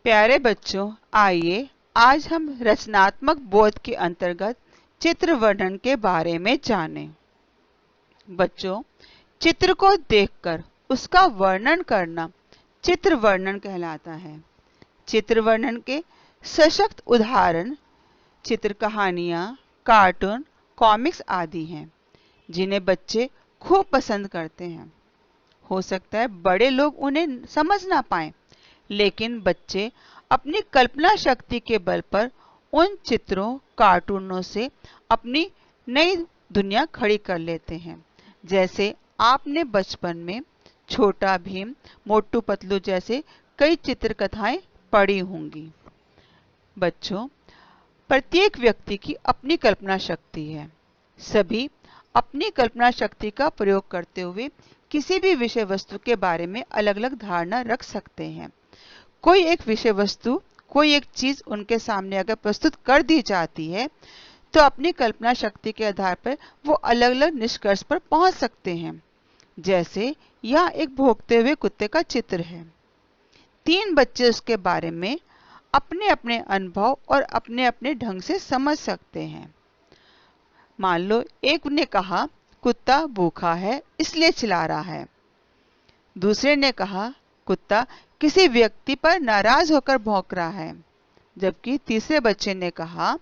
प्यारे बच्चों, आइए आज हम रचनात्मक बोध के अंतर्गत चित्र वर्णन के बारे में जानें। बच्चों, चित्र को देखकर उसका वर्णन करना चित्र वर्णन कहलाता है। चित्र वर्णन के सशक्त उदाहरण चित्र कहानियाँ, कार्टून, कॉमिक्स आदि हैं, जिन्हें बच्चे खूब पसंद करते हैं। हो सकता है बड़े लोग उन्हें समझ ना पाएं, लेकिन बच्चे अपनी कल्पना शक्ति के बल पर उन चित्रों, कार्टूनों से अपनी नई दुनिया खड़ी कर लेते हैं। जैसे आपने बचपन में छोटा भीम, मोटू पतलू जैसे कई चित्रकथाएं पढ़ी होंगी। बच्चों, प्रत्येक व्यक्ति की अपनी कल्पना शक्ति है। सभी अपनी कल्पना शक्ति का प्रयोग करते हुए किसी भी विषय वस्तु के बारे में अलग अलग धारणा रख सकते हैं। कोई एक विषय वस्तु, कोई एक चीज उनके सामने अगर प्रस्तुत कर दी जाती है तो अपनी कल्पना शक्ति के आधार पर वो अलग अलग निष्कर्ष पर पहुंच सकते हैं। जैसे यहाँ एक भौंकते हुए कुत्ते का चित्र है। 3 बच्चे उसके बारे में अपने अपने अनुभव और अपने अपने ढंग से समझ सकते हैं। मान लो एक ने कहा कुत्ता भूखा है इसलिए चिल्ला रहा है। दूसरे ने कहा कुत्ता किसी व्यक्ति पर नाराज होकर भौंक रहा है, जबकि तीसरे बच्चे ने कहा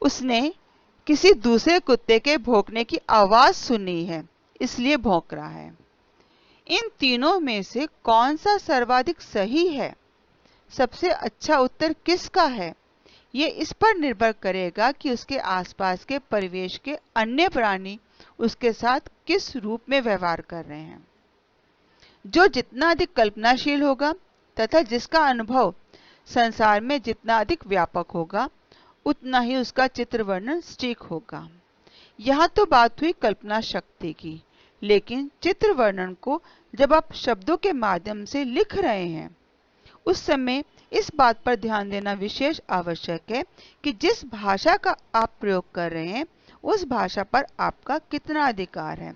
उसने किसी दूसरे कुत्ते के भौंकने की आवाज सुनी है इसलिए भौंक रहा है। इन तीनों में से कौन सा सर्वाधिक सही है, सबसे अच्छा उत्तर किसका है, ये इस पर निर्भर करेगा कि उसके आसपास के परिवेश के अन्य प्राणी उसके साथ किस रूप में व्यवहार कर रहे हैं। जो जितना अधिक कल्पनाशील होगा तथा जिसका अनुभव संसार में जितना अधिक व्यापक होगा, उतना ही उसका चित्र वर्णन सटीक होगा। यहाँ तो बात हुई कल्पना शक्ति की, लेकिन चित्र वर्णन को जब आप शब्दों के माध्यम से लिख रहे हैं, उस समय इस बात पर ध्यान देना विशेष आवश्यक है कि जिस भाषा का आप प्रयोग कर रहे हैं, उस भाषा पर आपका कितना अधिकार है।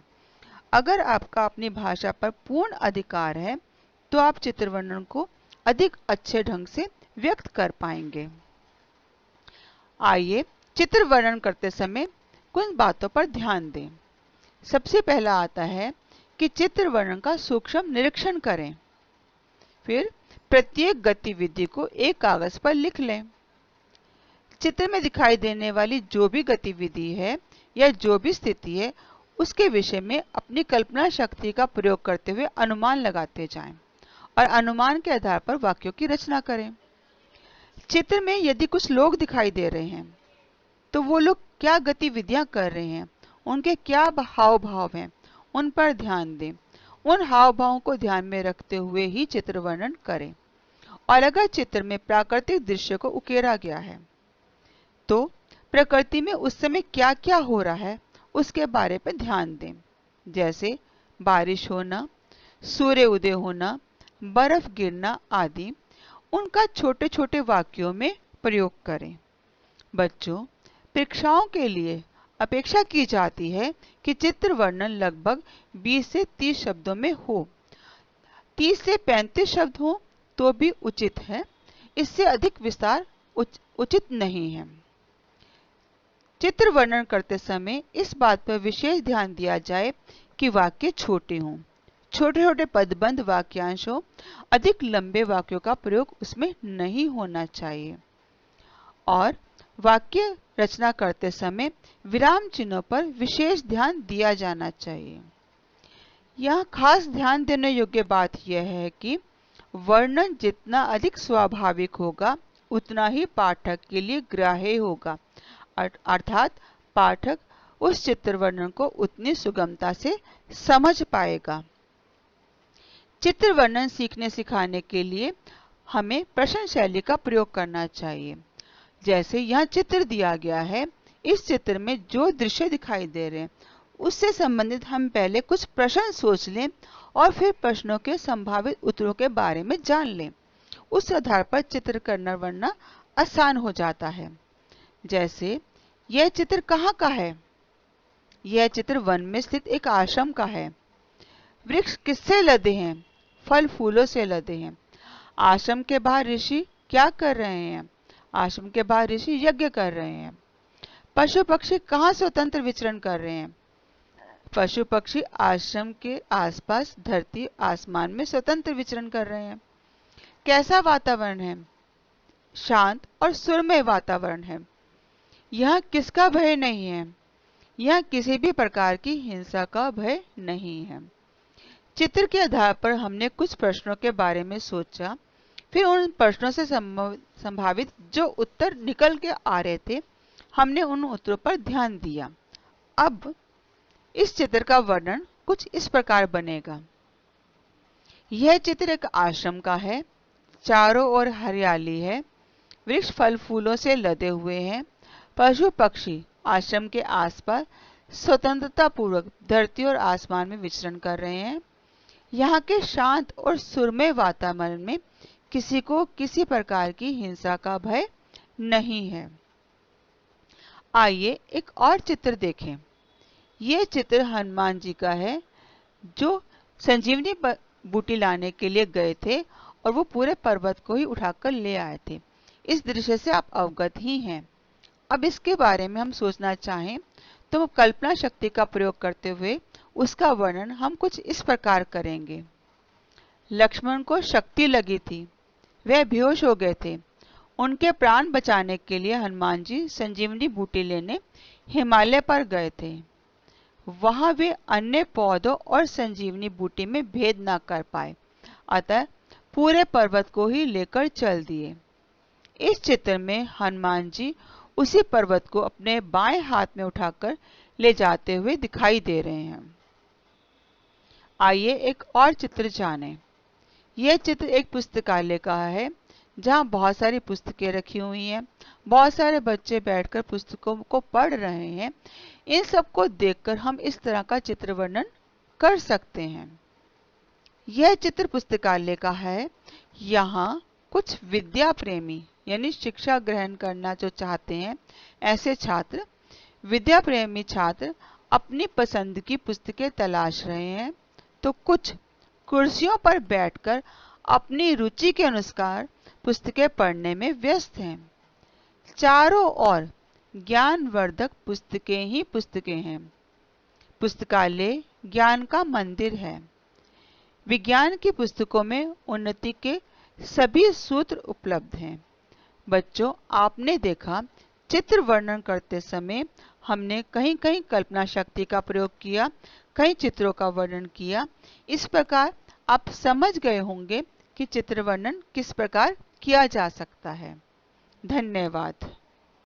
अगर आपका अपनी भाषा पर पूर्ण अधिकार है, तो आप चित्र वर्णन को अधिक अच्छे ढंग से व्यक्त कर पाएंगे। आइए चित्र वर्णन करते समय कुछ बातों पर ध्यान दें। सबसे पहला आता है कि चित्र वर्णन का सूक्ष्म निरीक्षण करें। फिर प्रत्येक गतिविधि को एक कागज पर लिख लें। चित्र में दिखाई देने वाली जो भी गतिविधि है या जो भी स्थिति है, उसके विषय में अपनी कल्पना शक्ति का प्रयोग करते हुए अनुमान लगाते जाएं और अनुमान के आधार पर वाक्यों की रचना करें। चित्र में यदि कुछ लोग दिखाई दे रहे हैं, तो वो लोग क्या गतिविधियां कर रहे हैं, उनके क्या हाव भाव हैं, उन पर ध्यान दें। उन हाव भावों को ध्यान में रखते हुए ही चित्र वर्णन करें। और अगर चित्र में प्राकृतिक दृश्य को उकेरा गया है, तो प्रकृति में उस समय क्या क्या हो रहा है उसके बारे पर ध्यान दें। जैसे बारिश होना, सूर्य उदय होना, बर्फ गिरना आदि, उनका छोटे छोटे वाक्यों में प्रयोग करें। बच्चों, परीक्षाओं के लिए अपेक्षा की जाती है कि चित्र वर्णन लगभग 20 से 30 शब्दों में हो। 30 से 35 शब्द हो तो भी उचित है, इससे अधिक विस्तार उचित नहीं है। चित्र वर्णन करते समय इस बात पर विशेष ध्यान दिया जाए कि वाक्य छोटे हों, छोटे छोटे पदबंध वाक्यांश हो, अधिक लंबे वाक्यों का प्रयोग उसमें नहीं होना चाहिए। और वाक्य रचना करते समय विराम चिन्हों पर विशेष ध्यान दिया जाना चाहिए। यहाँ खास ध्यान देने योग्य बात यह है कि वर्णन जितना अधिक स्वाभाविक होगा, उतना ही पाठक के लिए ग्राह्य होगा, अर्थात पाठक उस चित्र वर्णन को उतनी सुगमता से समझ पाएगा। चित्र वर्णन सीखने सिखाने के लिए हमें प्रश्न शैली का प्रयोग करना चाहिए। जैसे यहाँ चित्र दिया गया है, इस चित्र में जो दृश्य दिखाई दे रहे हैं उससे संबंधित हम पहले कुछ प्रश्न सोच लें और फिर प्रश्नों के संभावित उत्तरों के बारे में जान लें। उस आधार पर चित्र करना वर्णना आसान हो जाता है। जैसे यह चित्र कहाँ का है? यह चित्र वन में स्थित एक आश्रम का है। वृक्ष किससे लदे हैं? फल फूलों से लदे हैं। आश्रम के बाहर ऋषि क्या कर रहे हैं? आश्रम के बाहर ऋषि यज्ञ कर रहे हैं। पशु पक्षी कहाँ स्वतंत्र विचरण कर रहे हैं? पशु पक्षी आश्रम के आसपास धरती आसमान में स्वतंत्र विचरण कर रहे हैं। कैसा वातावरण है? शांत और सुरमय वातावरण है। यहाँ किसका भय नहीं है? यहाँ किसी भी प्रकार की हिंसा का भय नहीं है। चित्र के आधार पर हमने कुछ प्रश्नों के बारे में सोचा, फिर उन प्रश्नों से संभावित जो उत्तर निकल के आ रहे थे, हमने उन उत्तरों पर ध्यान दिया। अब इस चित्र का वर्णन कुछ इस प्रकार बनेगा। यह चित्र एक आश्रम का है। चारों ओर हरियाली है। वृक्ष फल फूलों से लदे हुए हैं। पशु पक्षी आश्रम के आसपास स्वतंत्रता पूर्वक धरती और आसमान में विचरण कर रहे हैं। यहाँ के शांत और सुरमय वातावरण में किसी को किसी प्रकार की हिंसा का भय नहीं है। आइए एक और चित्र देखें। ये चित्र हनुमान जी का है, जो संजीवनी बूटी लाने के लिए गए थे और वो पूरे पर्वत को ही उठाकर ले आए थे। इस दृश्य से आप अवगत ही हैं। अब इसके बारे में हम सोचना चाहें तो कल्पना शक्ति का प्रयोग करते हुए उसका वर्णन हम कुछ इस प्रकार करेंगे। लक्ष्मण को शक्ति लगी थी, वह बेहोश हो गए थे। उनके प्राण बचाने के लिए हनुमान जी संजीवनी बूटी लेने हिमालय पर गए थे। वहां वे अन्य पौधों और संजीवनी बूटी में भेद न कर पाए, अतः पूरे पर्वत को ही लेकर चल दिए। इस चित्र में हनुमान जी उसी पर्वत को अपने बाएं हाथ में उठाकर ले जाते हुए दिखाई दे रहे हैं। आइए एक और चित्र जानें। यह चित्र एक पुस्तकालय का है, जहां बहुत सारी पुस्तकें रखी हुई हैं। बहुत सारे बच्चे बैठकर पुस्तकों को पढ़ रहे हैं। इन सब को देखकर हम इस तरह का चित्र वर्णन कर सकते हैं। यह चित्र पुस्तकालय का है। यहाँ कुछ विद्या प्रेमी यानी शिक्षा ग्रहण करना जो चाहते हैं, ऐसे छात्र, विद्या प्रेमी छात्र अपनी पसंद की पुस्तकें तलाश रहे हैं, तो कुछ कुर्सियों पर बैठकर अपनी रुचि के अनुसार पुस्तकें पढ़ने में व्यस्त हैं। चारों ओर ज्ञानवर्धक पुस्तकें ही पुस्तकें हैं। पुस्तकालय ज्ञान का मंदिर है। विज्ञान की पुस्तकों में उन्नति के सभी सूत्र उपलब्ध हैं। बच्चों, आपने देखा चित्र वर्णन करते समय हमने कहीं कहीं कल्पना शक्ति का प्रयोग किया, कई चित्रों का वर्णन किया। इस प्रकार आप समझ गए होंगे कि चित्र वर्णन किस प्रकार किया जा सकता है। धन्यवाद।